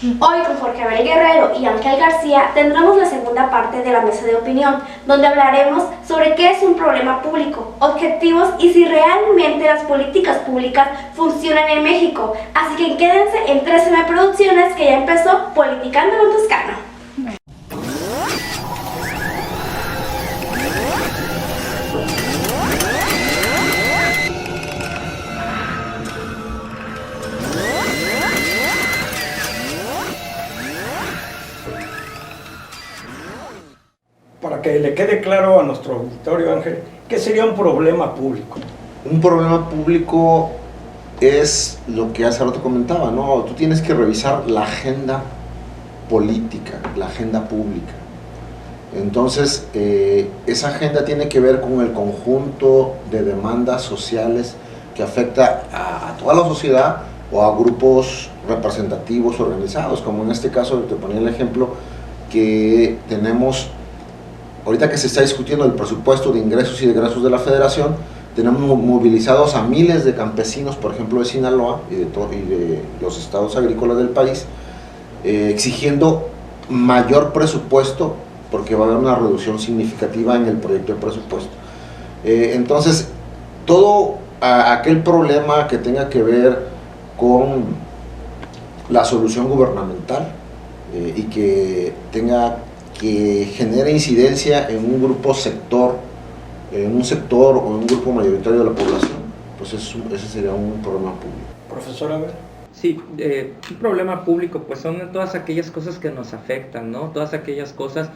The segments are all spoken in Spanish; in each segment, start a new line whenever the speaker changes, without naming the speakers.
Hoy con Jorge Abel Guerrero y Ángel García tendremos la segunda parte de la mesa de opinión, donde hablaremos sobre qué es un problema público, objetivos y si realmente las políticas públicas funcionan en México. Así que quédense en 13M Producciones, que ya empezó Politicando con Toscano.
Para que le quede claro a nuestro auditorio, Ángel, ¿qué sería un problema público?
Un problema público es lo que hace rato comentaba, ¿no? Tú tienes que revisar la agenda política, la agenda pública. Entonces, esa agenda tiene que ver con el conjunto de demandas sociales que afecta a toda la sociedad o a grupos representativos organizados, como en este caso te ponía el ejemplo que tenemos. Ahorita que se está discutiendo el presupuesto de ingresos y de egresos de la Federación, tenemos movilizados a miles de campesinos, por ejemplo de Sinaloa y de los estados agrícolas del país, exigiendo mayor presupuesto porque va a haber una reducción significativa en el proyecto de presupuesto. Entonces, todo aquel problema que tenga que ver con la solución gubernamental y que genere incidencia en un grupo en un sector o en un grupo mayoritario de la población, pues ese sería un problema público.
Profesor Abel.
Sí, un problema público pues son todas aquellas cosas que nos afectan, ¿no? Todas aquellas cosas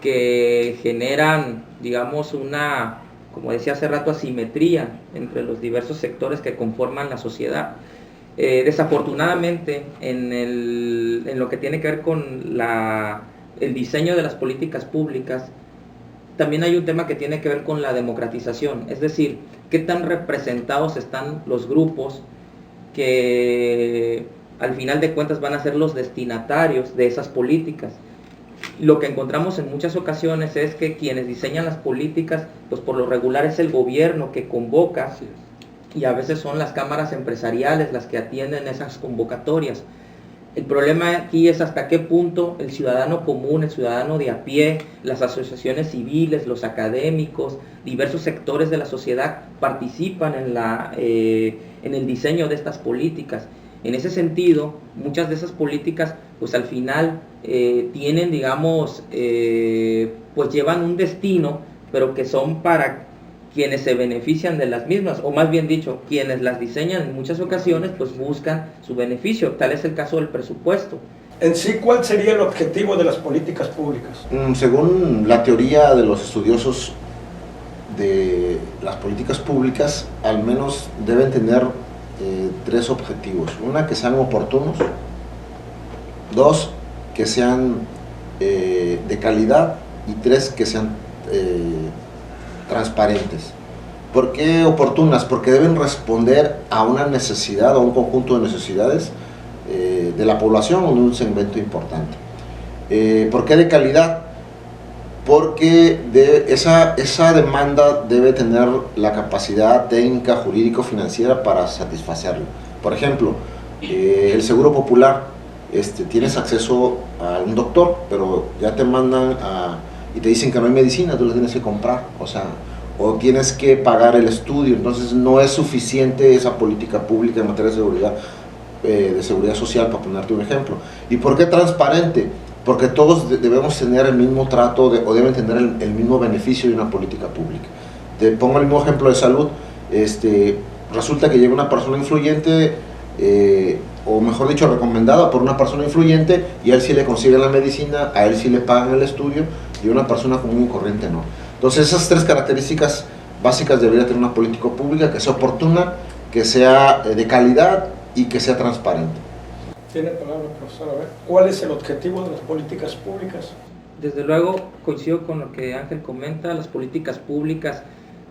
que generan, digamos, como decía hace rato, asimetría entre los diversos sectores que conforman la sociedad. Desafortunadamente, en lo que tiene que ver con el diseño de las políticas públicas, también hay un tema que tiene que ver con la democratización, es decir, qué tan representados están los grupos que al final de cuentas van a ser los destinatarios de esas políticas. Lo que encontramos en muchas ocasiones es que quienes diseñan las políticas, pues por lo regular es el gobierno que convoca, y a veces son las cámaras empresariales las que atienden esas convocatorias. El problema aquí es hasta qué punto el ciudadano común, el ciudadano de a pie, las asociaciones civiles, los académicos, diversos sectores de la sociedad participan en el diseño de estas políticas. En ese sentido, muchas de esas políticas, pues al final tienen, digamos, pues llevan un destino, pero que son para quienes se benefician de las mismas, o más bien dicho, quienes las diseñan en muchas ocasiones, pues buscan su beneficio. Tal es el caso del presupuesto.
En sí, ¿cuál sería el objetivo de las políticas públicas?
Según la teoría de los estudiosos de las políticas públicas, al menos deben tener tres objetivos. Una, que sean oportunos. Dos, que sean de calidad. Y tres, que sean transparentes. ¿Por qué oportunas? Porque deben responder a una necesidad o a un conjunto de necesidades de la población o de un segmento importante. ¿Por qué de calidad? Porque esa demanda debe tener la capacidad técnica, jurídico-financiera para satisfacerlo. Por ejemplo, el seguro popular, tienes acceso a un doctor, pero ya te mandan y te dicen que no hay medicina, tú la tienes que comprar, o tienes que pagar el estudio. Entonces no es suficiente esa política pública en materia de seguridad social, para ponerte un ejemplo. ¿Y por qué transparente? Porque todos debemos tener el mismo trato o deben tener el mismo beneficio de una política pública. Te pongo el mismo ejemplo de salud. Resulta que llega una persona influyente, o mejor dicho, recomendada por una persona influyente, y a él sí le consiguen la medicina, a él sí le pagan el estudio, y a una persona común y corriente no. Entonces esas tres características básicas debería tener una política pública: que sea oportuna, que sea de calidad y que sea transparente.
Tiene palabra, profesor. A ver, ¿cuál es el objetivo de las políticas públicas?
Desde luego coincido con lo que Ángel comenta. Las políticas públicas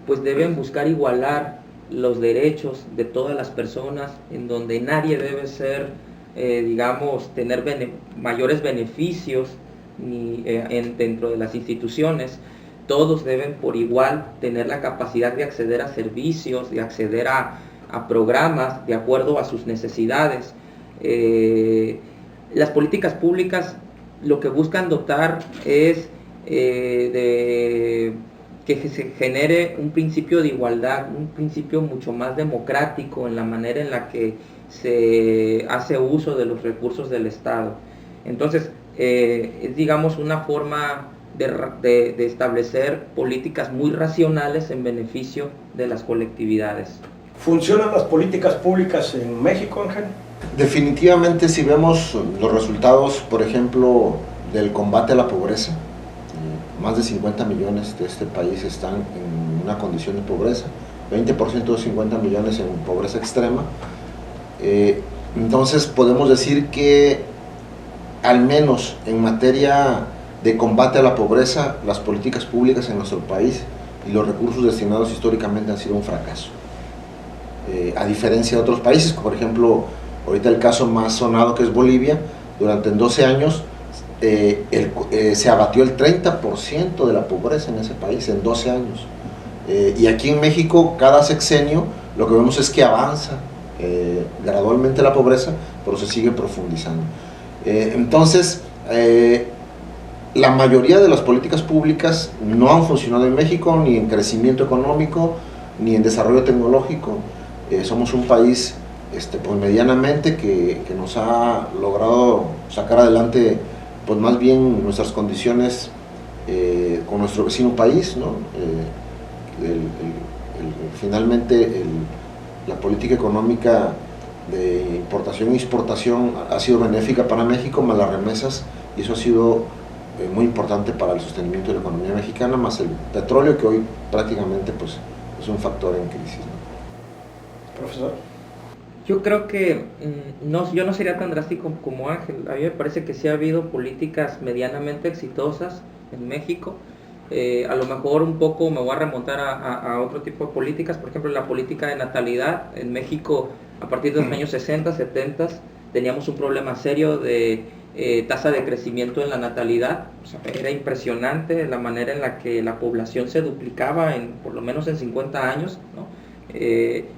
pues deben buscar igualar los derechos de todas las personas, en donde nadie debe ser, tener mayores beneficios dentro de las instituciones. Todos deben por igual tener la capacidad de acceder a servicios, de acceder a programas de acuerdo a sus necesidades. Las políticas públicas lo que buscan dotar es de que se genere un principio de igualdad, un principio mucho más democrático en la manera en la que se hace uso de los recursos del Estado. Entonces, es, digamos, una forma de establecer políticas muy racionales en beneficio de las colectividades.
¿Funcionan las políticas públicas en México, Ángel?
Definitivamente, si vemos los resultados, por ejemplo, del combate a la pobreza, más de 50 millones de este país están en una condición de pobreza, 20% de 50 millones en pobreza extrema. Entonces podemos decir que al menos en materia de combate a la pobreza, las políticas públicas en nuestro país y los recursos destinados históricamente han sido un fracaso. A diferencia de otros países, como por ejemplo, ahorita el caso más sonado que es Bolivia, durante 12 años se abatió el 30% de la pobreza en ese país, en 12 años. Y aquí en México, cada sexenio, lo que vemos es que avanza gradualmente la pobreza, pero se sigue profundizando. Entonces, la mayoría de las políticas públicas no han funcionado en México, ni en crecimiento económico, ni en desarrollo tecnológico. Somos un país pues medianamente que nos ha logrado sacar adelante pues más bien nuestras condiciones con nuestro vecino país, ¿no? Finalmente la política económica de importación e exportación ha sido benéfica para México, más las remesas, y eso ha sido muy importante para el sostenimiento de la economía mexicana, más el petróleo, que hoy prácticamente pues, es un factor en crisis, ¿no?
Profesor.
Yo creo que yo no sería tan drástico como Ángel. A mí me parece que sí ha habido políticas medianamente exitosas en México. A lo mejor un poco me voy a remontar a otro tipo de políticas, por ejemplo la política de natalidad. En México, a partir de los años 60, 70, teníamos un problema serio de tasa de crecimiento en la natalidad. O sea, era impresionante la manera en la que la población se duplicaba por lo menos en 50 años, ¿no?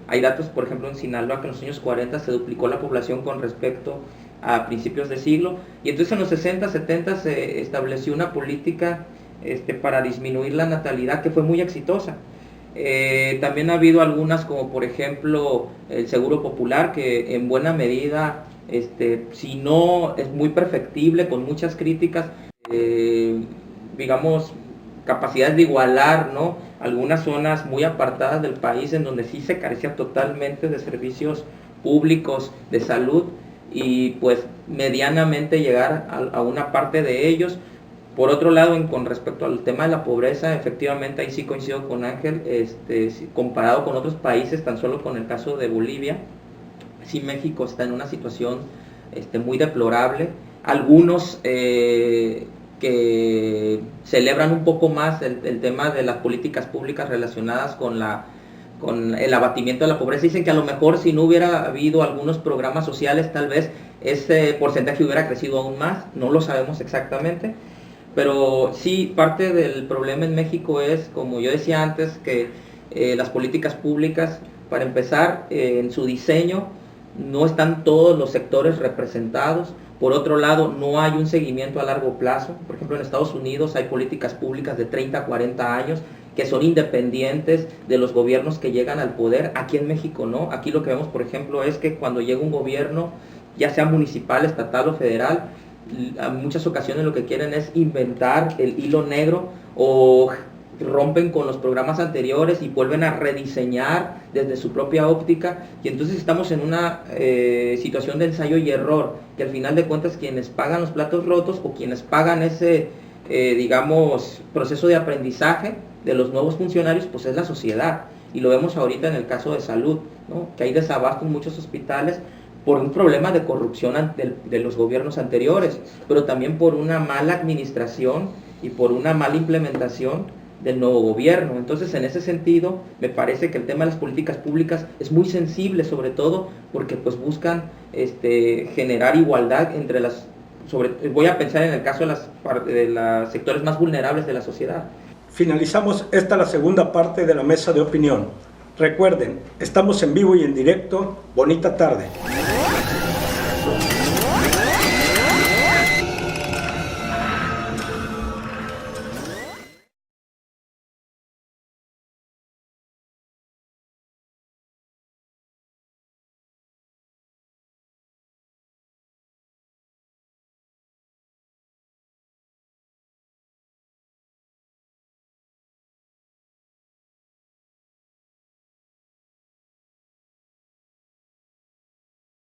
Hay datos, por ejemplo, en Sinaloa, que en los años 40 se duplicó la población con respecto a principios de siglo, y entonces en los 60, 70 se estableció una política para disminuir la natalidad que fue muy exitosa. También ha habido algunas, como por ejemplo el Seguro Popular, que en buena medida, si no es muy perfectible, con muchas críticas, digamos, capacidades de igualar, ¿no?, algunas zonas muy apartadas del país en donde sí se carecía totalmente de servicios públicos de salud, y pues medianamente llegar a una parte de ellos. Por otro lado, con respecto al tema de la pobreza, efectivamente ahí sí coincido con Ángel, comparado con otros países, tan solo con el caso de Bolivia, sí México está en una situación muy deplorable. Algunos que celebran un poco más el tema de las políticas públicas relacionadas con el abatimiento de la pobreza, dicen que a lo mejor si no hubiera habido algunos programas sociales, tal vez ese porcentaje hubiera crecido aún más, no lo sabemos exactamente. Pero sí, parte del problema en México es, como yo decía antes, que las políticas públicas, para empezar, en su diseño no están todos los sectores representados. Por otro lado, no hay un seguimiento a largo plazo. Por ejemplo, en Estados Unidos hay políticas públicas de 30 a 40 años que son independientes de los gobiernos que llegan al poder. Aquí en México no. Aquí lo que vemos, por ejemplo, es que cuando llega un gobierno, ya sea municipal, estatal o federal, en muchas ocasiones lo que quieren es inventar el hilo negro, o rompen con los programas anteriores y vuelven a rediseñar desde su propia óptica, y entonces estamos en una situación de ensayo y error, que al final de cuentas quienes pagan los platos rotos, o quienes pagan ese digamos proceso de aprendizaje de los nuevos funcionarios, pues es la sociedad. Y lo vemos ahorita en el caso de salud, ¿no?, que hay desabasto en muchos hospitales por un problema de corrupción de los gobiernos anteriores, pero también por una mala administración y por una mala implementación del nuevo gobierno. Entonces, en ese sentido, me parece que el tema de las políticas públicas es muy sensible, sobre todo porque pues buscan generar igualdad entre voy a pensar en el caso de los sectores más vulnerables de la sociedad.
Finalizamos la segunda parte de la mesa de opinión. Recuerden, estamos en vivo y en directo. Bonita tarde.